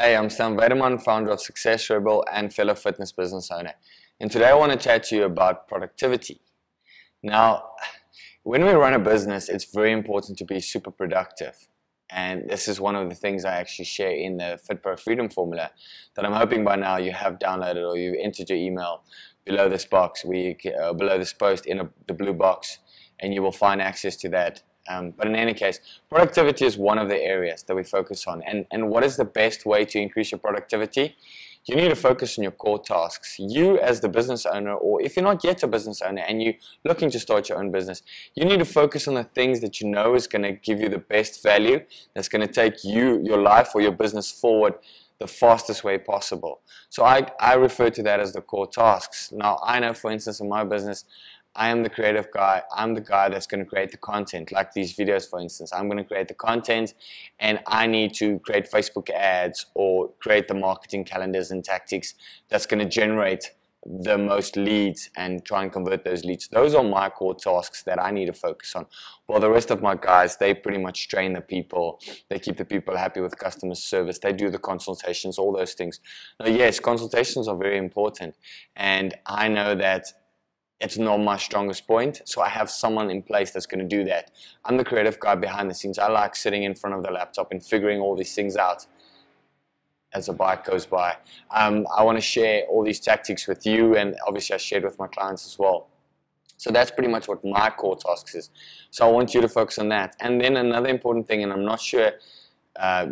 Hey, I'm Stan Weideman, founder of Success Rebel and fellow fitness business owner. And today I want to chat to you about productivity. Now, when we run a business, it's very important to be super productive. And this is one of the things I actually share in the FitPro Freedom Formula that I'm hoping by now you have downloaded or you've entered your email below this box, below this post in the blue box, and you will find access to that. But in any case, productivity is one of the areas that we focus on. And what is the best way to increase your productivity? You need to focus on your core tasks. You as the business owner, or if you're not yet a business owner and you're looking to start your own business, you need to focus on the things that you know is going to give you the best value, that's going to take your life or your business forward the fastest way possible. So I refer to that as the core tasks. Now, I know, for instance, in my business, I am the creative guy. I'm the guy that's going to create the content, like these videos, for instance. I'm going to create the content, and I need to create Facebook ads or create the marketing calendars and tactics that's going to generate the most leads and try and convert those leads. Those are my core tasks that I need to focus on. While the rest of my guys, they pretty much train the people. They keep the people happy with customer service. They do the consultations, all those things. Now, yes, consultations are very important, and I know that it's not my strongest point, so I have someone in place that's going to do that. I'm the creative guy behind the scenes. I like sitting in front of the laptop and figuring all these things out as a bike goes by. I want to share all these tactics with you, and obviously I shared with my clients as well. So that's pretty much what my core tasks is. So I want you to focus on that. And then another important thing, and I'm not sure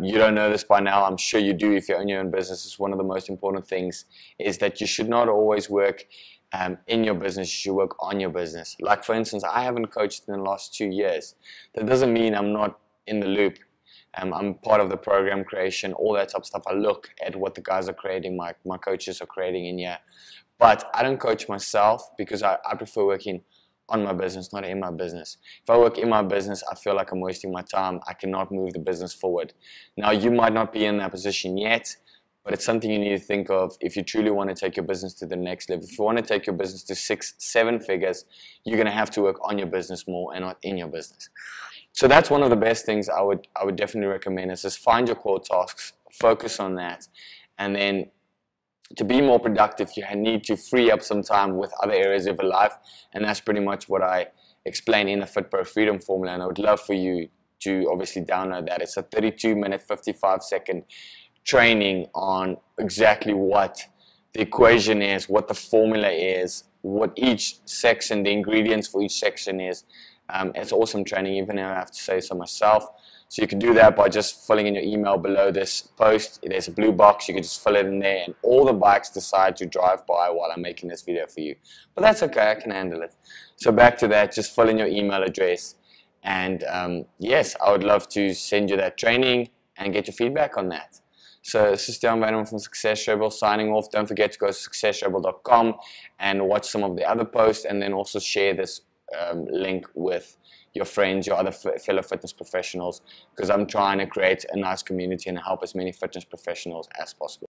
you don't know this by now, I'm sure you do if you own your own business, is one of the most important things, is that you should not always work in your business, you should work on your business. Like, for instance, I haven't coached in the last 2 years. That doesn't mean I'm not in the loop. I'm part of the program creation, all that type of stuff. I look at what the guys are creating, my coaches are creating in here. But I don't coach myself because I prefer working on my business, not in my business. If I work in my business, I feel like I'm wasting my time. I cannot move the business forward. Now, you might not be in that position yet, but it's something you need to think of if you truly want to take your business to the next level. If you want to take your business to 6, 7 figures, you're going to have to work on your business more and not in your business. So that's one of the best things I would definitely recommend, is just find your core tasks, focus on that, and then to be more productive, you need to free up some time with other areas of your life, and that's pretty much what I explain in the FitPro Freedom Formula, and I would love for you to obviously download that. It's a 32-minute, 55-second training on exactly what the equation is, what the formula is, what each section, the ingredients for each section is. It's awesome training, even if I have to say so myself. So you can do that by just filling in your email below this post. There's a blue box, you can just fill it in there, and all the bikes decide to drive by while I'm making this video for you. But that's okay, I can handle it. So back to that, just fill in your email address, and yes, I would love to send you that training and get your feedback on that. So this is Stan Weideman from Success Rebel signing off. Don't forget to go to successrebel.com and watch some of the other posts, and then also share this link with your friends, your other fellow fitness professionals, because I'm trying to create a nice community and help as many fitness professionals as possible.